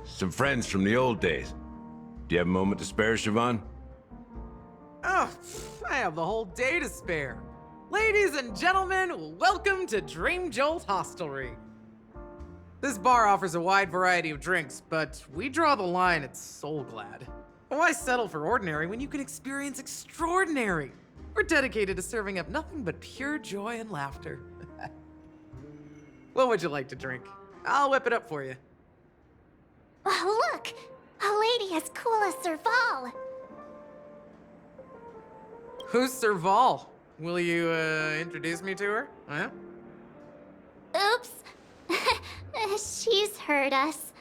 Some friends from the old days. Do you have a moment to spare, Siobhan? Oh, I have the whole day to spare. Ladies and gentlemen, welcome to Dreamjolt Hostelry. This bar offers a wide variety of drinks, but we draw the line at Soulglad. Why settle for ordinary when you can experience extraordinary? We're dedicated to serving up nothing but pure joy and laughter. What would you like to drink? I'll whip it up for you. Oh, look! A lady as cool as Serval. Who's Serval? Will you, introduce me to her? Huh? Oops. She's heard us.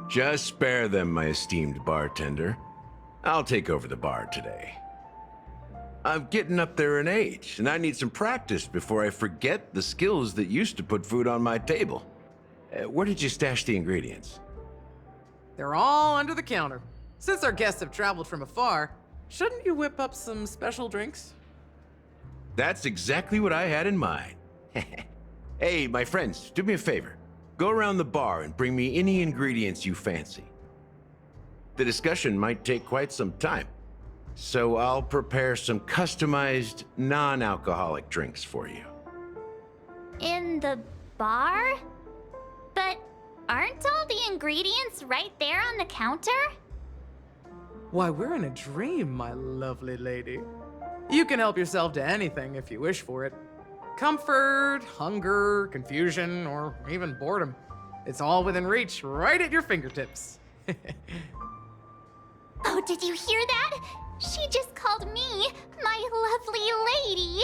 Just spare them, my esteemed bartender. I'll take over the bar today. I'm getting up there in age, and I need some practice before I forget the skills that used to put food on my table. Where did you stash the ingredients? They're all under the counter. Since our guests have traveled from afar, shouldn't you whip up some special drinks? That's exactly what I had in mind. Hey, my friends, do me a favor. Go around the bar and bring me any ingredients you fancy. The discussion might take quite some time, so I'll prepare some customized, non-alcoholic drinks for you. In the bar? But aren't all the ingredients right there on the counter? Why, we're in a dream, my lovely lady. You can help yourself to anything if you wish for it. Comfort, hunger, confusion, or even boredom. It's all within reach, right at your fingertips. Oh, did you hear that? She just called me my lovely lady.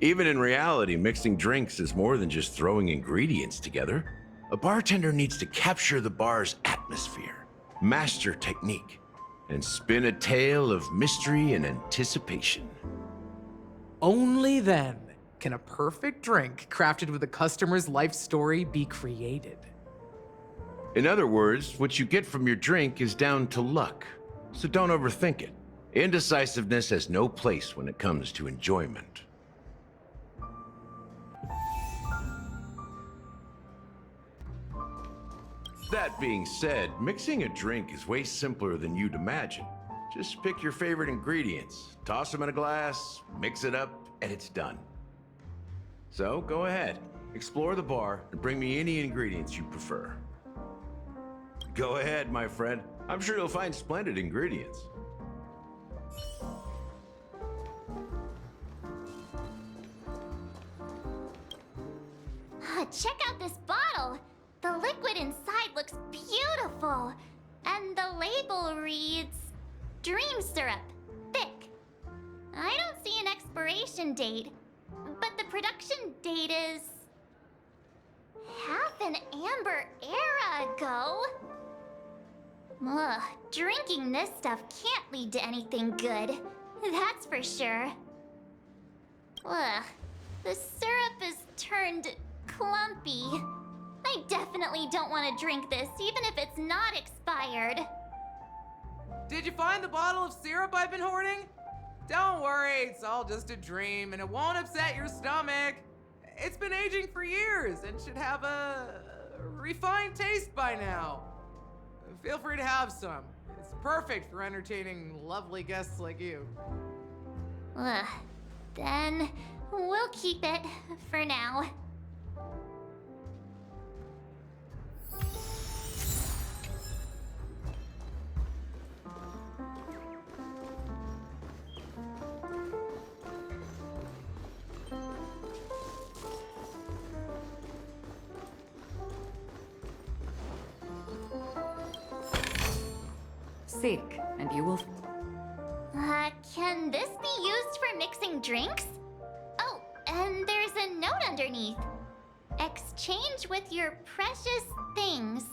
Even in reality, mixing drinks is more than just throwing ingredients together. A bartender needs to capture the bar's atmosphere, master technique, and spin a tale of mystery and anticipation. Only then can a perfect drink crafted with a customer's life story be created. In other words, what you get from your drink is down to luck, so don't overthink it. Indecisiveness has no place when it comes to enjoyment. That being said, mixing a drink is way simpler than you'd imagine. Just pick your favorite ingredients, toss them in a glass, mix it up, and it's done. So go ahead, explore the bar, and bring me any ingredients you prefer. Go ahead, my friend. I'm sure you'll find splendid ingredients. Check out this bottle. The liquid inside looks beautiful. And the label reads, Dream Syrup, thick. I don't see an expiration date, but the production date is half an amber era ago. Ugh, drinking this stuff can't lead to anything good. That's for sure. Ugh, the syrup is turned clumpy. I definitely don't want to drink this, even if it's not expired. Did you find the bottle of syrup I've been hoarding? Don't worry, it's all just a dream and it won't upset your stomach. It's been aging for years and should have a refined taste by now. Feel free to have some. It's perfect for entertaining lovely guests like you. Ugh, then we'll keep it for now. Seek, and you will... Can this be used for mixing drinks? Oh, and there's a note underneath. Exchange with your precious things.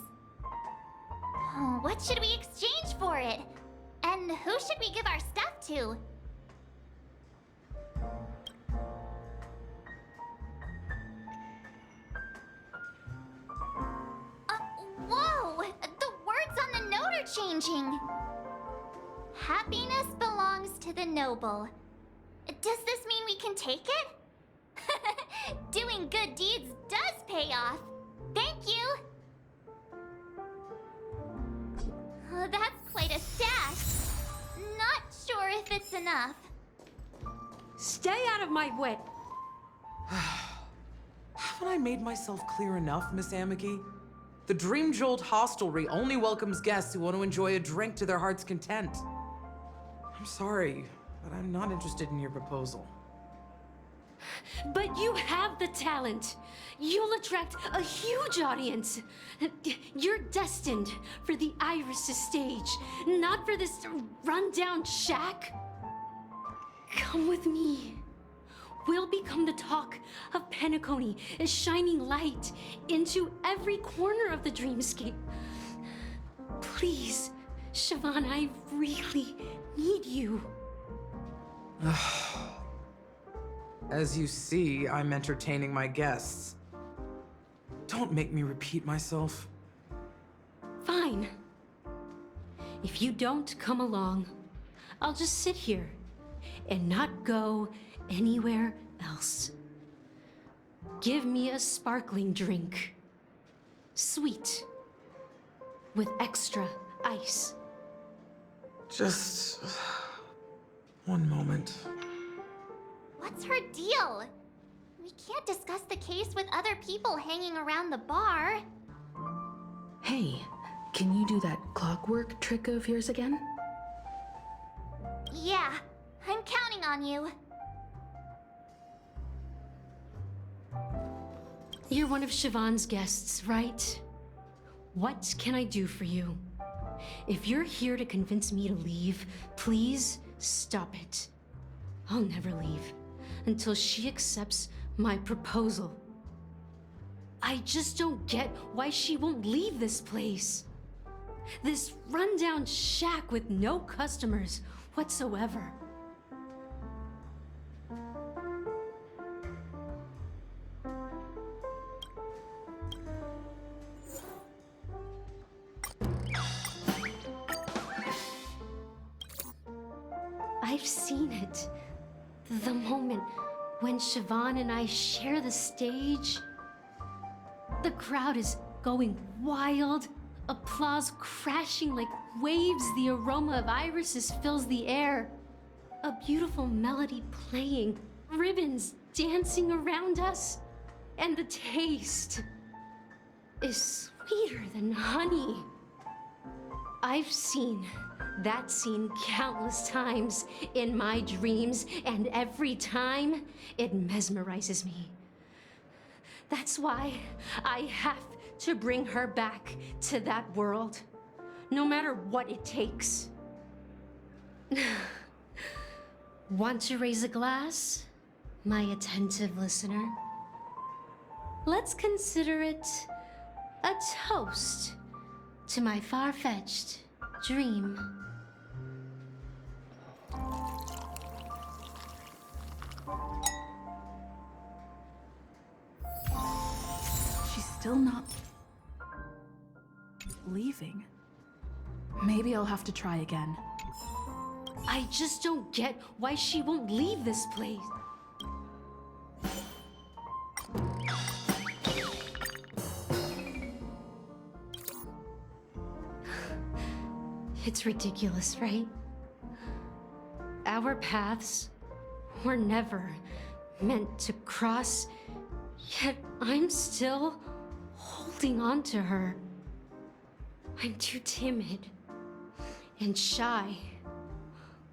Oh, what should we exchange for it? And who should we give our stuff to? Whoa! The words on the note are changing. Happiness belongs to the noble. Does this mean we can take it? Doing good deeds does pay off. Thank you. enough. Stay out of my way. Haven't I made myself clear enough, Miss Amiki? The Dreamjolt Hostelry only welcomes guests who want to enjoy a drink to their heart's content. I'm sorry, but I'm not interested in your proposal. But you have the talent. You'll attract a huge audience. You're destined for the Iris' stage, not for this rundown shack. Come with me. We'll become the talk of Penacony, a shining light into every corner of the dreamscape. Please, Siobhan, I really need you. As you see, I'm entertaining my guests. Don't make me repeat myself. Fine. If you don't come along, I'll just sit here and not go anywhere else. Give me a sparkling drink. Sweet. With extra ice. Just one moment. What's her deal? We can't discuss the case with other people hanging around the bar. Hey, can you do that clockwork trick of yours again? Yeah, I'm counting on you. You're one of Siobhan's guests, right? What can I do for you? If you're here to convince me to leave, please stop it. I'll never leave until she accepts my proposal. I just don't get why she won't leave this place. This rundown shack with no customers whatsoever. I've seen it. The moment when Siobhan and I share the stage. The crowd is going wild. Applause crashing like waves. The aroma of irises fills the air. A beautiful melody playing. Ribbons dancing around us. And the taste is sweeter than honey. I've seen that scene countless times in my dreams, and every time it mesmerizes me. That's why I have to bring her back to that world, no matter what it takes. Want to raise a glass, my attentive listener? Let's consider it a toast to my far-fetched dream. She's still not leaving. Maybe I'll have to try again. I just don't get why she won't leave this place. It's ridiculous, right? Our paths were never meant to cross, yet I'm still holding on to her. I'm too timid and shy,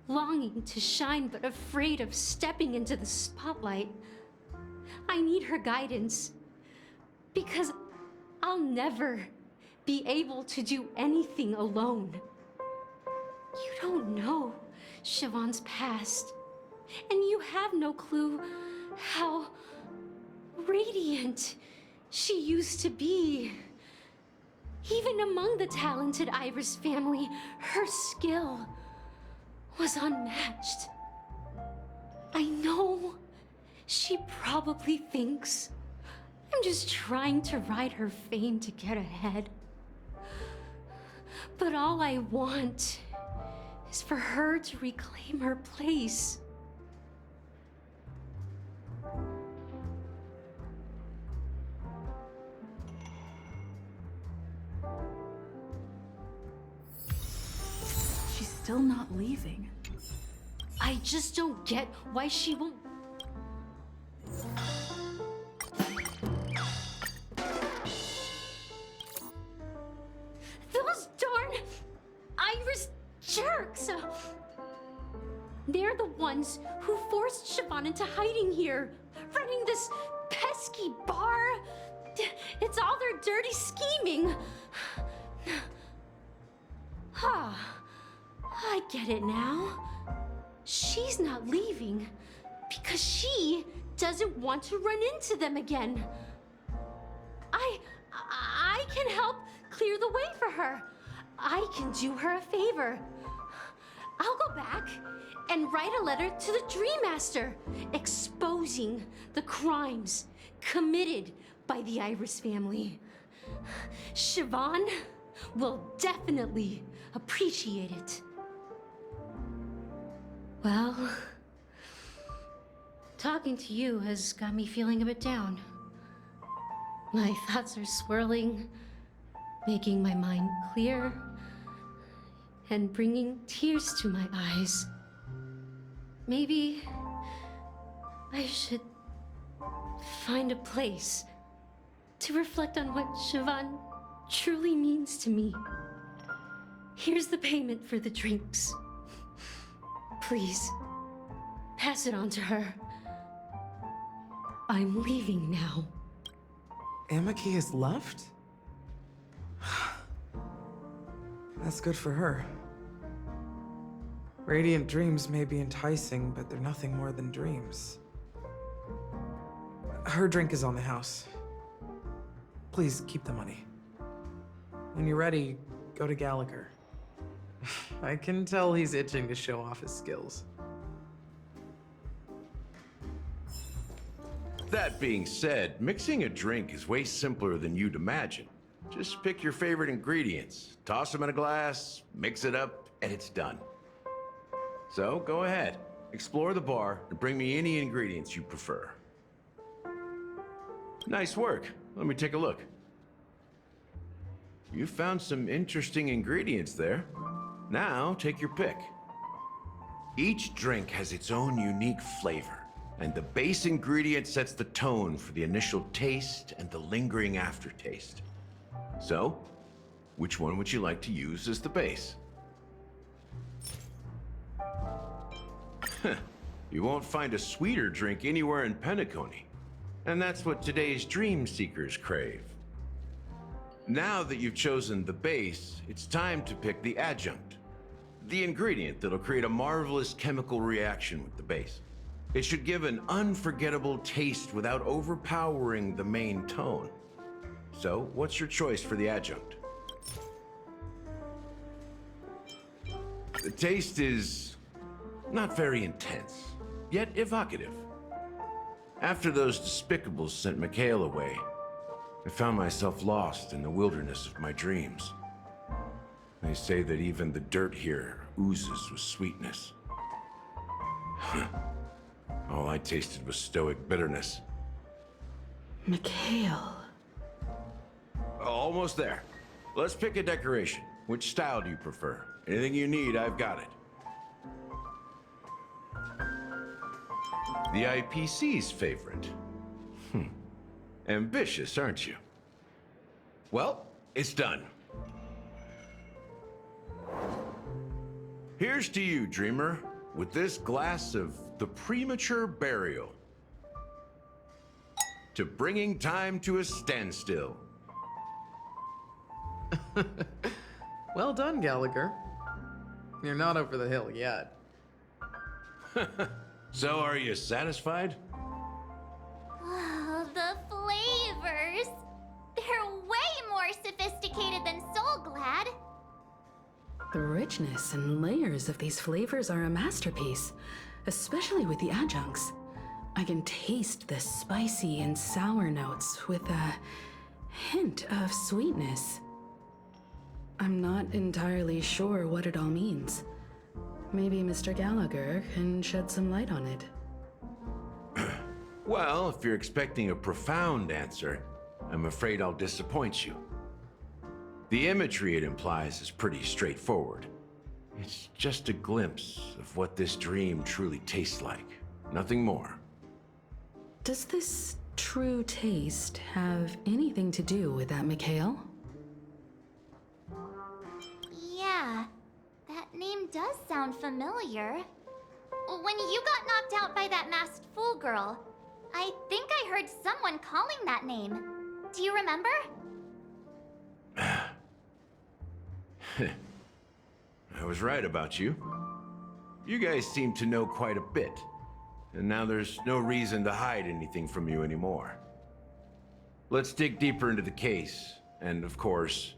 longing to shine but afraid of stepping into the spotlight. I need her guidance because I'll never be able to do anything alone. You don't know Siobhan's past, and you have no clue how radiant she used to be. Even among the talented Iris family, her skill was unmatched. I know she probably thinks I'm just trying to ride her fame to get ahead. But all I want is for her to reclaim her place. She's still not leaving. I just don't get why she won't. Those darn Iris jerks! They're the ones who forced Siobhan into hiding here, running this pesky bar. It's all their dirty scheming. I get it now. She's not leaving because she doesn't want to run into them again. I can help clear the way for her. I can do her a favor. I'll go back and write a letter to the Dream Master exposing the crimes committed by the Iris family. Siobhan will definitely appreciate it. Well, talking to you has got me feeling a bit down. My thoughts are swirling, making my mind clear, and bringing tears to my eyes. Maybe I should find a place to reflect on what Siobhan truly means to me. Here's the payment for the drinks. Please, pass it on to her. I'm leaving now. Amaki has left? That's good for her. Radiant dreams may be enticing, but they're nothing more than dreams. Her drink is on the house. Please keep the money. When you're ready, go to Gallagher. I can tell he's itching to show off his skills. That being said, mixing a drink is way simpler than you'd imagine. Just pick your favorite ingredients, toss them in a glass, mix it up, and it's done. So go ahead, explore the bar, and bring me any ingredients you prefer. Nice work. Let me take a look. You found some interesting ingredients there. Now, take your pick. Each drink has its own unique flavor, and the base ingredient sets the tone for the initial taste and the lingering aftertaste. So, which one would you like to use as the base? You won't find a sweeter drink anywhere in Penacony, and that's what today's dream seekers crave. Now that you've chosen the base, it's time to pick the adjunct. The ingredient that'll create a marvelous chemical reaction with the base. It should give an unforgettable taste without overpowering the main tone. So, what's your choice for the adjunct? The taste is not very intense, yet evocative. After those despicables sent Mikhail away, I found myself lost in the wilderness of my dreams. They say that even the dirt here oozes with sweetness. All I tasted was stoic bitterness. Mikhail. Almost there. Let's pick a decoration. Which style do you prefer? Anything you need, I've got it. The IPC's favorite. Ambitious, aren't you? Well, it's done. Here's to you, dreamer, with this glass of the premature burial. To bringing time to a standstill. Well done, Gallagher. You're not over the hill yet. So are you satisfied? Oh, the flavors! They're way more sophisticated than Soulglad. The richness and layers of these flavors are a masterpiece, especially with the adjuncts. I can taste the spicy and sour notes with a hint of sweetness. I'm not entirely sure what it all means. Maybe Mr. Gallagher can shed some light on it. Well, if you're expecting a profound answer, I'm afraid I'll disappoint you. The imagery it implies is pretty straightforward. It's just a glimpse of what this dream truly tastes like. Nothing more. Does this true taste have anything to do with that Mikhail? Yeah, that name does sound familiar. When you got knocked out by that masked fool girl, I think I heard someone calling that name. Do you remember? I was right about you. You guys seem to know quite a bit, and now there's no reason to hide anything from you anymore. Let's dig deeper into the case, and of course,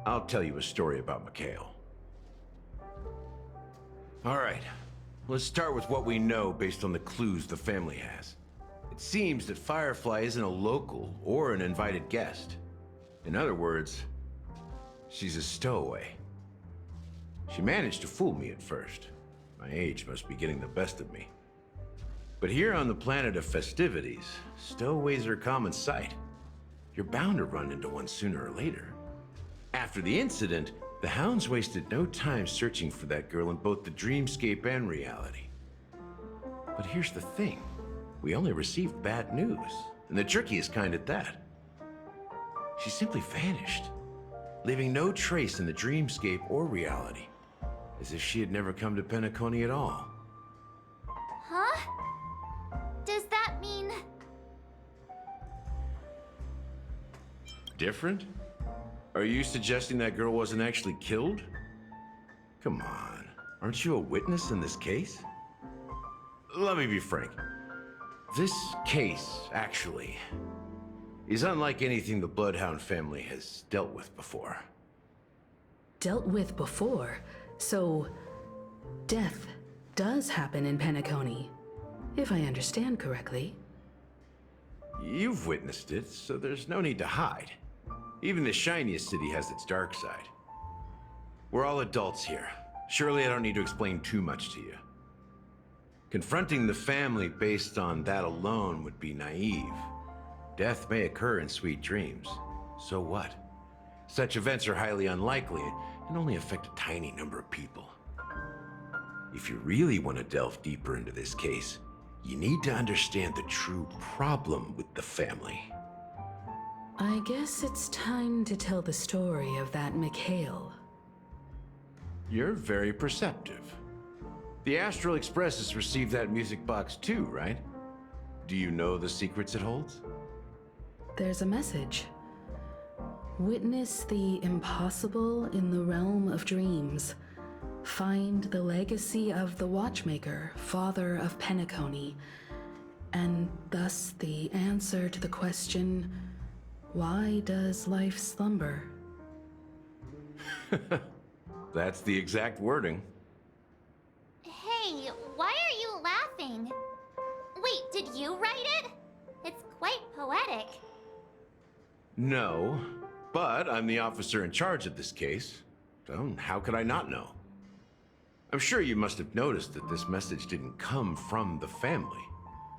I'll tell you a story about Mikhail. All right, let's start with what we know based on the clues the family has. It seems that Firefly isn't a local or an invited guest. In other words, she's a stowaway. She managed to fool me at first. My age must be getting the best of me. But here on the planet of festivities, stowaways are a common sight. You're bound to run into one sooner or later. After the incident, the hounds wasted no time searching for that girl in both the dreamscape and reality. But here's the thing. We only received bad news, and the trickiest kind at that. She simply vanished, leaving no trace in the dreamscape or reality, as if she had never come to Penacony at all. Huh? Does that mean... Different? Are you suggesting that girl wasn't actually killed? Come on, aren't you a witness in this case? Let me be frank. This case, actually, is unlike anything the Bloodhound family has dealt with before. Dealt with before? So, death does happen in Penacony, if I understand correctly. You've witnessed it, so there's no need to hide. Even the shiniest city has its dark side. We're all adults here. Surely I don't need to explain too much to you. Confronting the family based on that alone would be naive. Death may occur in sweet dreams. So what? Such events are highly unlikely and only affect a tiny number of people. If you really want to delve deeper into this case, you need to understand the true problem with the family. I guess it's time to tell the story of that Mikhail. You're very perceptive. The Astral Express has received that music box too, right? Do you know the secrets it holds? There's a message. Witness the impossible in the realm of dreams. Find the legacy of the watchmaker, father of Penacony, and thus the answer to the question, why does life slumber? That's the exact wording. Hey, why are you laughing? Wait, did you write it? It's quite poetic. No, but I'm the officer in charge of this case, so how could I not know? I'm sure you must have noticed that this message didn't come from the family.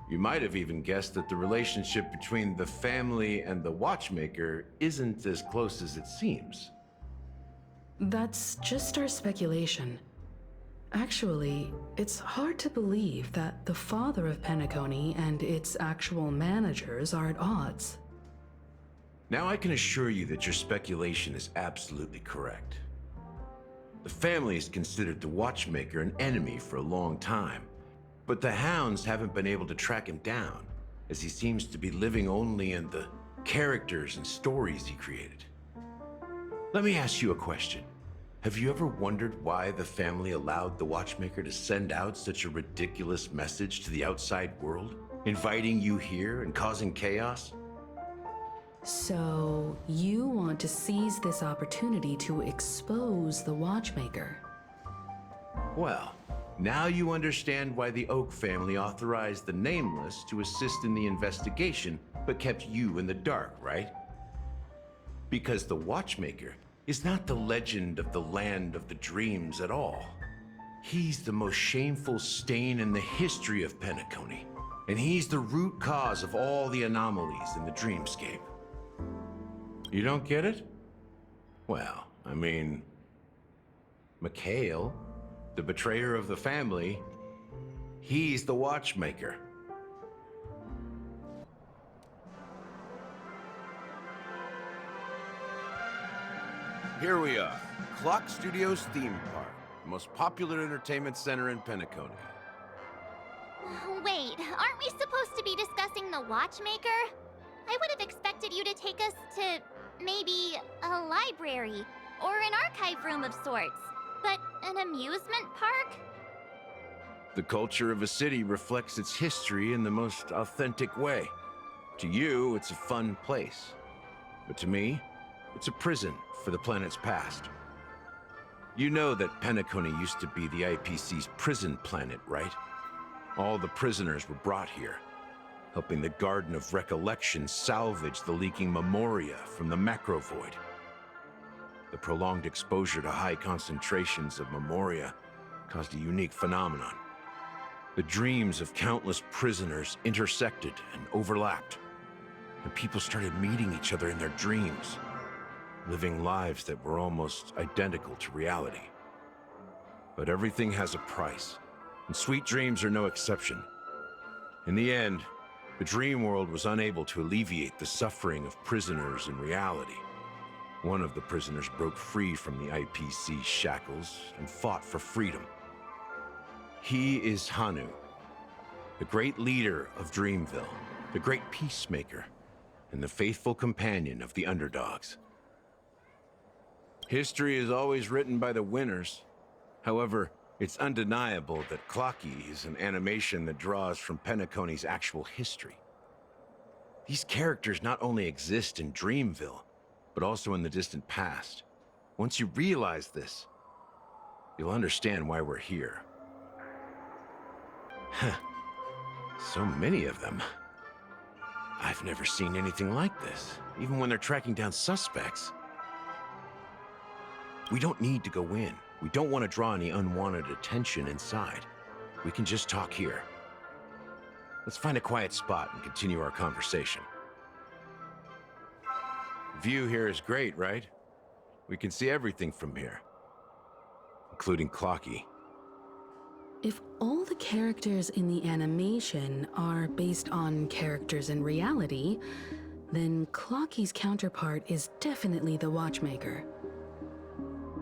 You might have even guessed that the relationship between the family and the watchmaker isn't as close as it seems. That's just our speculation. Actually, it's hard to believe that the father of Penacony and its actual managers are at odds. Now I can assure you that your speculation is absolutely correct. The family has considered the watchmaker an enemy for a long time, but the hounds haven't been able to track him down, as he seems to be living only in the characters and stories he created. Let me ask you a question. Have you ever wondered why the family allowed the watchmaker to send out such a ridiculous message to the outside world, inviting you here and causing chaos? So, you want to seize this opportunity to expose the watchmaker? Well, now you understand why the Oak family authorized the Nameless to assist in the investigation, but kept you in the dark, right? Because the watchmaker is not the legend of the land of the dreams at all. He's the most shameful stain in the history of Penacony, and he's the root cause of all the anomalies in the dreamscape. You don't get it? Well, I mean, Mikhail, the betrayer of the family, he's the watchmaker. Here we are, Clock Studios theme park, the most popular entertainment center in Penacony. Wait, aren't we supposed to be discussing the watchmaker? I would have expected you to take us to maybe a library or an archive room of sorts. But an amusement park? The culture of a city reflects its history in the most authentic way. To you, it's a fun place. But to me, it's a prison for the planet's past. You know that Penacony used to be the IPC's prison planet, right? All the prisoners were brought here, helping the Garden of Recollection salvage the leaking memoria from the macro void. The prolonged exposure to high concentrations of memoria caused a unique phenomenon. The dreams of countless prisoners intersected and overlapped, and people started meeting each other in their dreams, living lives that were almost identical to reality. But everything has a price, and sweet dreams are no exception. In the end, the dream world was unable to alleviate the suffering of prisoners in reality. One of the prisoners broke free from the IPC shackles and fought for freedom. He is Hanu, the great leader of Dreamville, the great peacemaker, and the faithful companion of the underdogs. History is always written by the winners. However, it's undeniable that Clocky is an animation that draws from Penacony's actual history. These characters not only exist in Dreamville, but also in the distant past. Once you realize this, you'll understand why we're here. So many of them. I've never seen anything like this, even when they're tracking down suspects. We don't need to go in. We don't want to draw any unwanted attention inside. We can just talk here. Let's find a quiet spot and continue our conversation. View here is great, right? We can see everything from here, including Clocky. If all the characters in the animation are based on characters in reality, then Clocky's counterpart is definitely the watchmaker.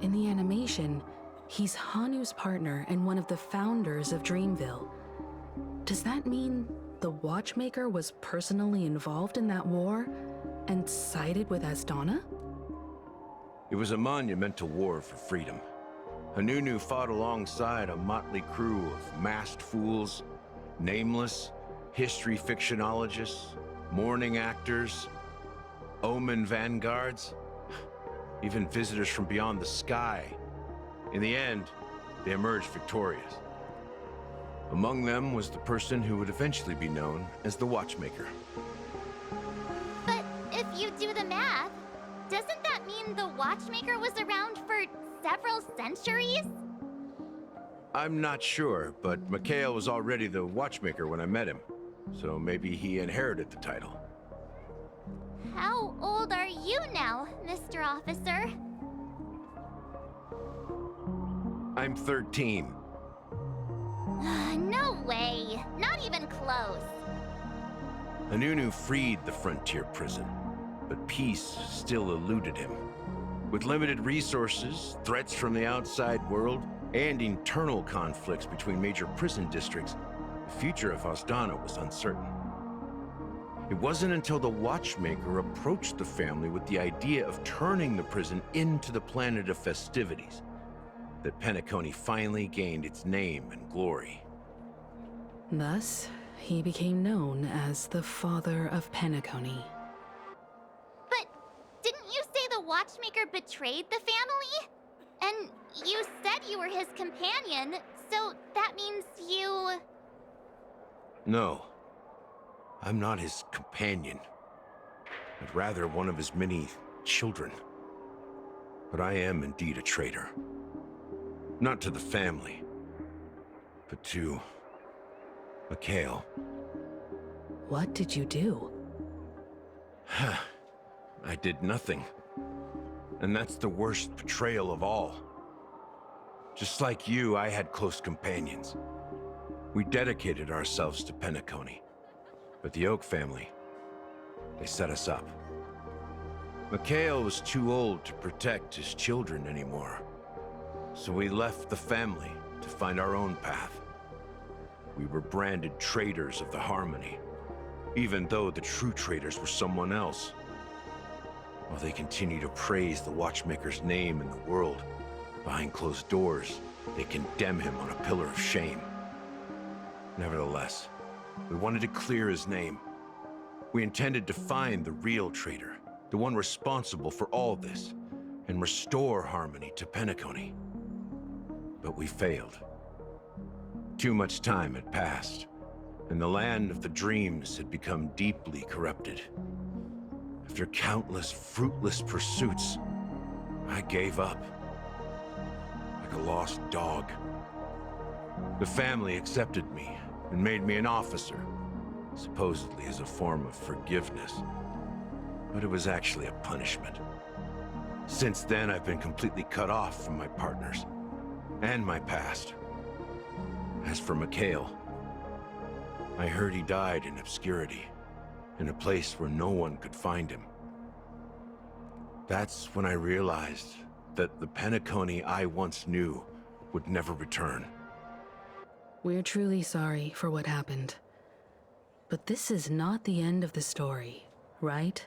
In the animation, he's Hanu's partner and one of the founders of Dreamville. Does that mean the watchmaker was personally involved in that war and sided with Astana? It was a monumental war for freedom. Hanunu fought alongside a motley crew of masked fools, nameless, history fictionologists, mourning actors, omen vanguards, even visitors from beyond the sky. In the end, they emerged victorious. Among them was the person who would eventually be known as the Watchmaker. But if you do the math, doesn't that mean the watchmaker was around for several centuries? I'm not sure, but Mikhail was already the Watchmaker when I met him, so maybe he inherited the title. How old are you now, Mr. Officer? I'm 13. No way. Not even close. Hanunu freed the frontier prison, but peace still eluded him. With limited resources, threats from the outside world, and internal conflicts between major prison districts, the future of Astana was uncertain. It wasn't until the Watchmaker approached the family with the idea of turning the prison into the planet of festivities that Penacony finally gained its name and glory. Thus, he became known as the Father of Penacony. But didn't you say the watchmaker betrayed the family? And you said you were his companion, so that means you... No, I'm not his companion, but rather one of his many children. But I am indeed a traitor. Not to the family, but to Mikhail. What did you do? I did nothing. And that's the worst betrayal of all. Just like you, I had close companions. We dedicated ourselves to Penacony. But the Oak family, they set us up. Mikhail was too old to protect his children anymore. So we left the family to find our own path. We were branded traitors of the Harmony, even though the true traitors were someone else. While they continue to praise the watchmaker's name in the world, behind closed doors, they condemn him on a pillar of shame. Nevertheless, we wanted to clear his name. We intended to find the real traitor, the one responsible for all this, and restore harmony to Penacony. But we failed. Too much time had passed, and the land of the dreams had become deeply corrupted. After countless fruitless pursuits, I gave up. Like a lost dog. The family accepted me and made me an officer, supposedly as a form of forgiveness. But it was actually a punishment. Since then, I've been completely cut off from my partners and my past. As for Mikhail, I heard he died in obscurity, in a place where no one could find him. That's when I realized that the Penacony I once knew would never return. We're truly sorry for what happened. But this is not the end of the story, right?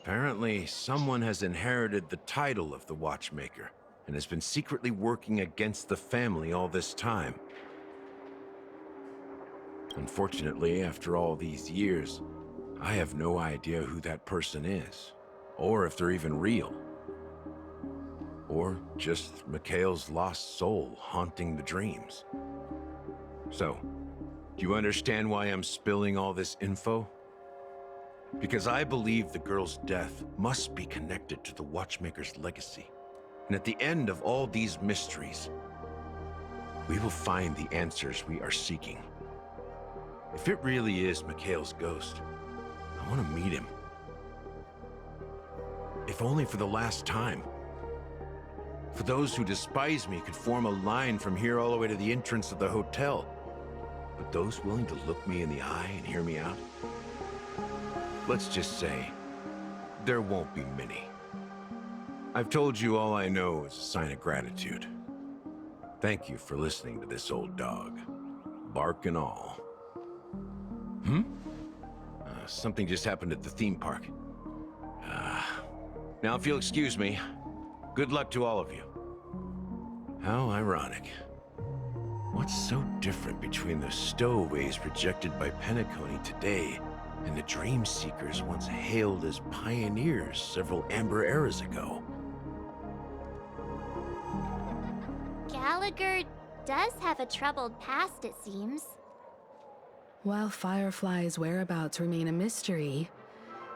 Apparently, someone has inherited the title of the watchmaker and has been secretly working against the family all this time. Unfortunately, after all these years, I have no idea who that person is, or if they're even real. Or just Mikhail's lost soul haunting the dreams. So, do you understand why I'm spilling all this info? Because I believe the girl's death must be connected to the watchmaker's legacy. And at the end of all these mysteries, we will find the answers we are seeking. If it really is Mikhail's ghost, I want to meet him. If only for the last time. For those who despise me could form a line from here all the way to the entrance of the hotel. But those willing to look me in the eye and hear me out? Let's just say, there won't be many. I've told you all I know is a sign of gratitude. Thank you for listening to this old dog. Bark and all. Something just happened at the theme park. Now if you'll excuse me, good luck to all of you. How ironic. What's so different between the stowaways projected by Penacony today and the dream seekers once hailed as pioneers several amber eras ago? Gallagher does have a troubled past, it seems. While Firefly's whereabouts remain a mystery,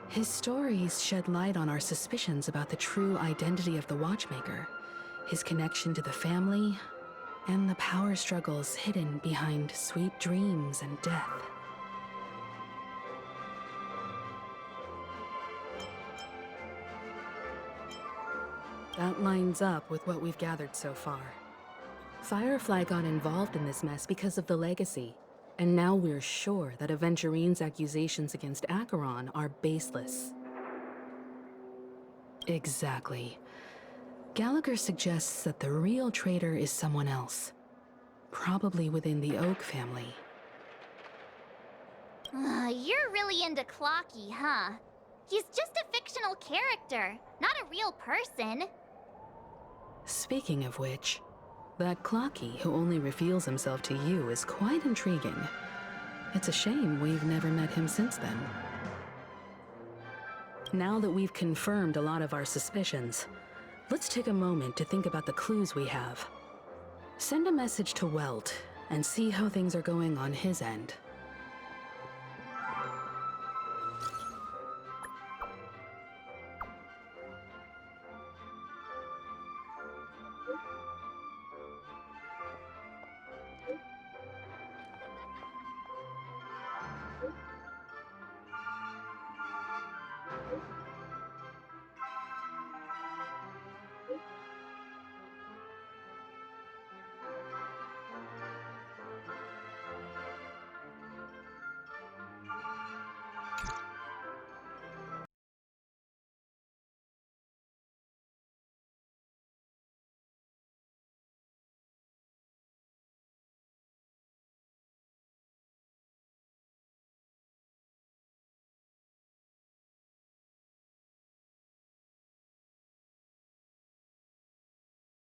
his stories shed light on our suspicions about the true identity of the Watchmaker, his connection to the family, and the power struggles hidden behind sweet dreams and death. That lines up with what we've gathered so far. Firefly got involved in this mess because of the legacy, and now we're sure that Aventurine's accusations against Acheron are baseless. Exactly. Gallagher suggests that the real traitor is someone else, probably within the Oak family. You're really into Clocky, huh? He's just a fictional character, not a real person. Speaking of which, that Clocky who only reveals himself to you is quite intriguing. It's a shame we've never met him since then. Now that we've confirmed a lot of our suspicions, let's take a moment to think about the clues we have. Send a message to Welt and see how things are going on his end.